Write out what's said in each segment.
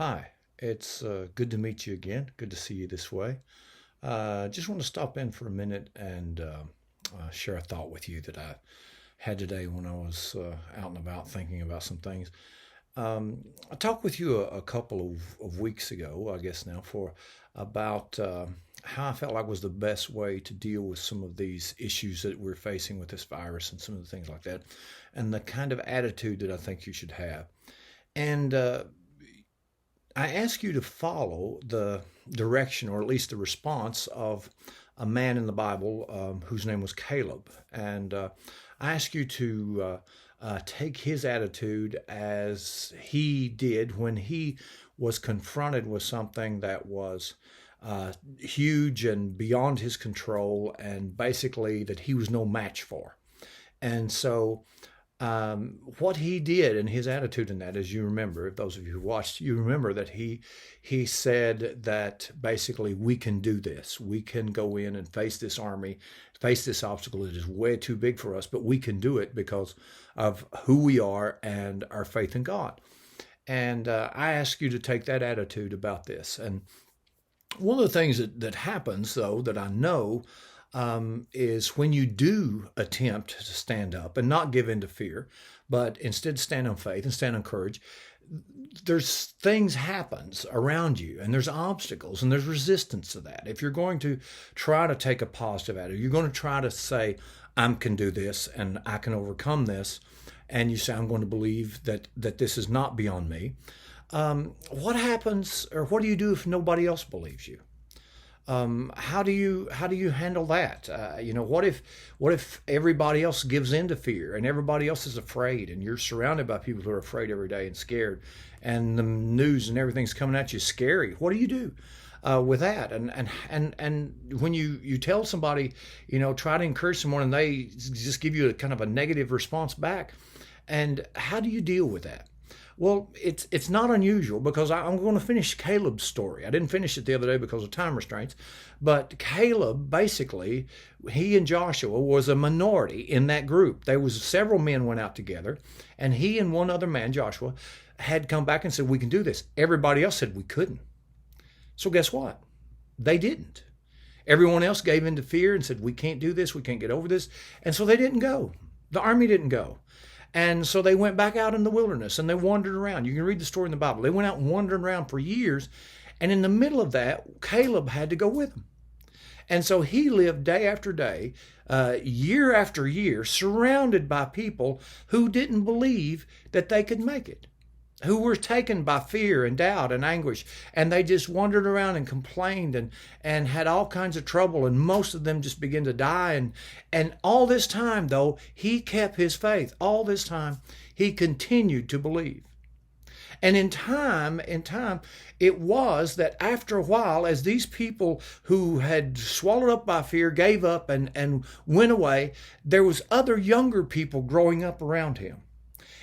Hi, it's good to meet you again. Good to see you this way. Just want to stop in for a minute and share a thought with you that I had today when I was out and about thinking about some things. I talked with you a couple of weeks ago, I guess now, for about how I felt like was the best way to deal with some of these issues that we're facing with this virus and some of the things like that, and the kind of attitude that I think you should have. And I ask you to follow the direction, or at least the response, of a man in the Bible whose name was Caleb. And I ask you to take his attitude as he did when he was confronted with something that was huge and beyond his control, and basically that he was no match for. And so what he did and his attitude in that, as you remember, if those of you who watched, you remember that he said that basically we can do this. We can go in and face this army, face this obstacle that is way too big for us, but we can do it because of who we are and our faith in God. And I ask you to take that attitude about this. And one of the things that happens, though, that I know is when you do attempt to stand up and not give in to fear, but instead stand on faith and stand on courage, there's things happens around you, and there's obstacles and there's resistance to that. If you're going to try to take a positive attitude, you're going to try to say, I can do this and I can overcome this, and you say, I'm going to believe that this is not beyond me. What happens, or what do you do if nobody else believes you? How do you handle that? What if everybody else gives in to fear and everybody else is afraid, and you're surrounded by people who are afraid every day and scared, and the news and everything's coming at you scary? What do you do with that? And when you tell somebody, try to encourage someone, and they just give you a kind of a negative response back, and how do you deal with that? Well, it's not unusual, because I'm going to finish Caleb's story. I didn't finish it the other day because of time restraints, but Caleb, basically, he and Joshua was a minority in that group. There was several men went out together, and he and one other man, Joshua, had come back and said, we can do this. Everybody else said we couldn't. So guess what? They didn't. Everyone else gave in to fear and said, we can't do this, we can't get over this. And so they didn't go. The army didn't go. And so they went back out in the wilderness and they wandered around. You can read the story in the Bible. They went out and wandered around for years. And in the middle of that, Caleb had to go with them. And so he lived day after day, year after year, surrounded by people who didn't believe that they could make it, who were taken by fear and doubt and anguish. And they just wandered around and complained and had all kinds of trouble. And most of them just began to die. And all this time, though, he kept his faith. All this time, he continued to believe. And in time, it was that after a while, as these people who had swallowed up by fear gave up and went away, there was other younger people growing up around him.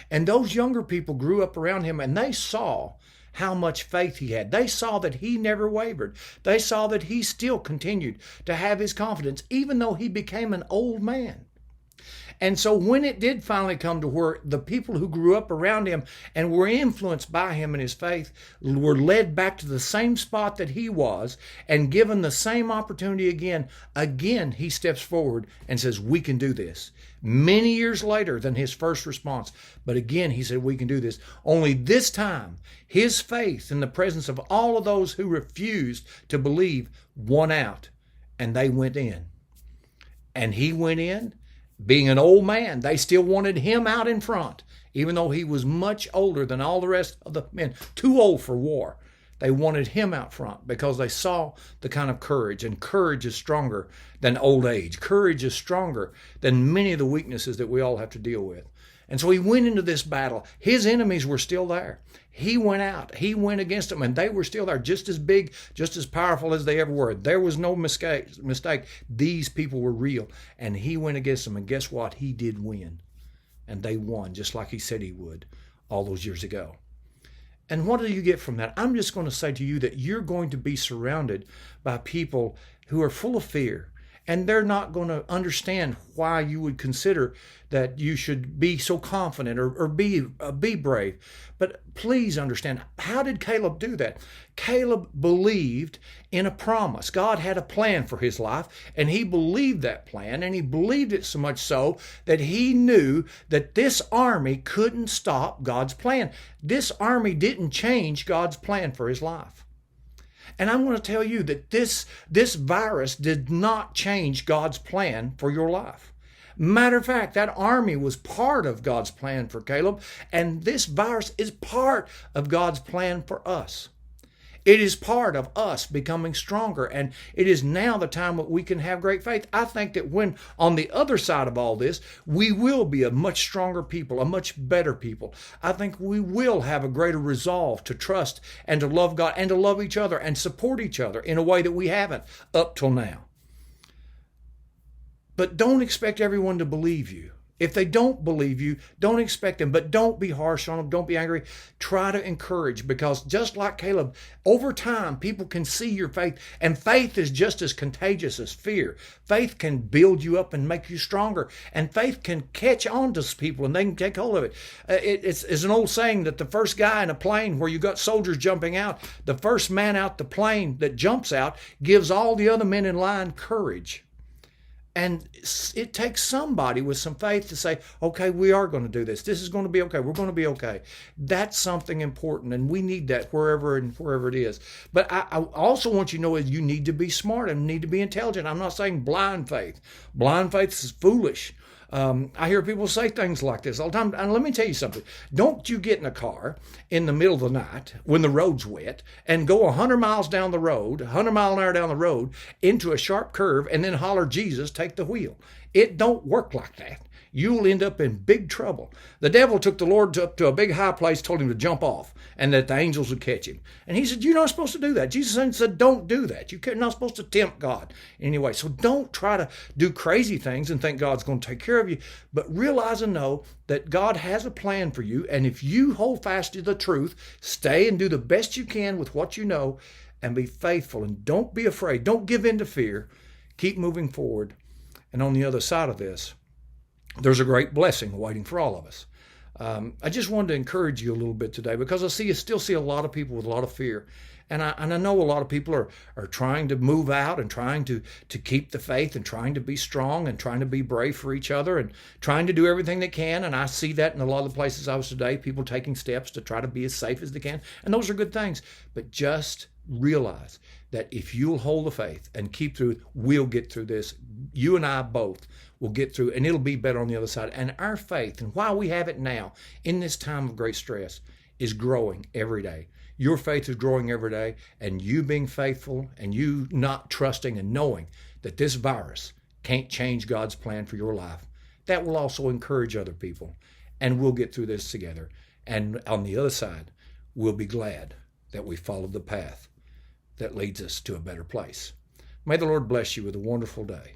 And those younger people grew up around him, and they saw how much faith he had. They saw that he never wavered. They saw that he still continued to have his confidence, even though he became an old man. And so when it did finally come to where the people who grew up around him and were influenced by him and his faith were led back to the same spot that he was and given the same opportunity again he steps forward and says, we can do this. Many years later than his first response, but again he said, we can do this. Only this time, his faith in the presence of all of those who refused to believe won out, and they went in. And he went in. Being an old man, they still wanted him out in front, even though he was much older than all the rest of the men, too old for war. They wanted him out front because they saw the kind of courage, and courage is stronger than old age. Courage is stronger than many of the weaknesses that we all have to deal with. And so he went into this battle. His enemies were still there. He went out. He went against them, and they were still there, just as big, just as powerful as they ever were. There was no mistake. These people were real, and he went against them, and guess what? He did win, and they won, just like he said he would all those years ago. And what do you get from that? I'm just going to say to you that you're going to be surrounded by people who are full of fear and they're not going to understand why you would consider that you should be so confident or be brave. But please understand, how did Caleb do that? Caleb believed in a promise. God had a plan for his life, and he believed that plan, and he believed it so much so that he knew that this army couldn't stop God's plan. This army didn't change God's plan for his life. And I'm going to tell you that this virus did not change God's plan for your life. Matter of fact, that army was part of God's plan for Caleb, and this virus is part of God's plan for us. It is part of us becoming stronger, and it is now the time that we can have great faith. I think that when on the other side of all this, we will be a much stronger people, a much better people. I think we will have a greater resolve to trust and to love God and to love each other and support each other in a way that we haven't up till now. But don't expect everyone to believe you. If they don't believe you, don't expect them, but don't be harsh on them. Don't be angry. Try to encourage, because just like Caleb, over time, people can see your faith, and faith is just as contagious as fear. Faith can build you up and make you stronger, and faith can catch on to people and they can take hold of it. It's an old saying that the first guy in a plane where you got soldiers jumping out, the first man out the plane that jumps out gives all the other men in line courage. And it takes somebody with some faith to say, okay, we are going to do this. This is going to be okay. We're going to be okay. That's something important, and we need that wherever it is. But I also want you to know is you need to be smart and need to be intelligent. I'm not saying blind faith. Blind faith is foolish. I hear people say things like this all the time. And let me tell you something. Don't you get in a car in the middle of the night when the road's wet and go 100 miles down the road, 100 mile an hour down the road into a sharp curve and then holler, Jesus, take the wheel. It don't work like that. You'll end up in big trouble. The devil took the Lord up to a big high place, told him to jump off and that the angels would catch him. And he said, you're not supposed to do that. Jesus said, don't do that. You're not supposed to tempt God anyway. So don't try to do crazy things and think God's going to take care of you, but realize and know that God has a plan for you. And if you hold fast to the truth, stay and do the best you can with what you know and be faithful, and don't be afraid. Don't give in to fear. Keep moving forward. And on the other side of this, there's a great blessing waiting for all of us. I just wanted to encourage you a little bit today, because I still see a lot of people with a lot of fear. And I know a lot of people are trying to move out and trying to keep the faith and trying to be strong and trying to be brave for each other and trying to do everything they can. And I see that in a lot of the places I was today, people taking steps to try to be as safe as they can. And those are good things. But just realize that if you'll hold the faith and keep through, we'll get through this. You and I both will get through, and it'll be better on the other side. And our faith, and while we have it now in this time of great stress, is growing every day. Your faith is growing every day, and you being faithful and you not trusting and knowing that this virus can't change God's plan for your life, that will also encourage other people, and we'll get through this together. And on the other side, we'll be glad that we followed the path that leads us to a better place. May the Lord bless you with a wonderful day.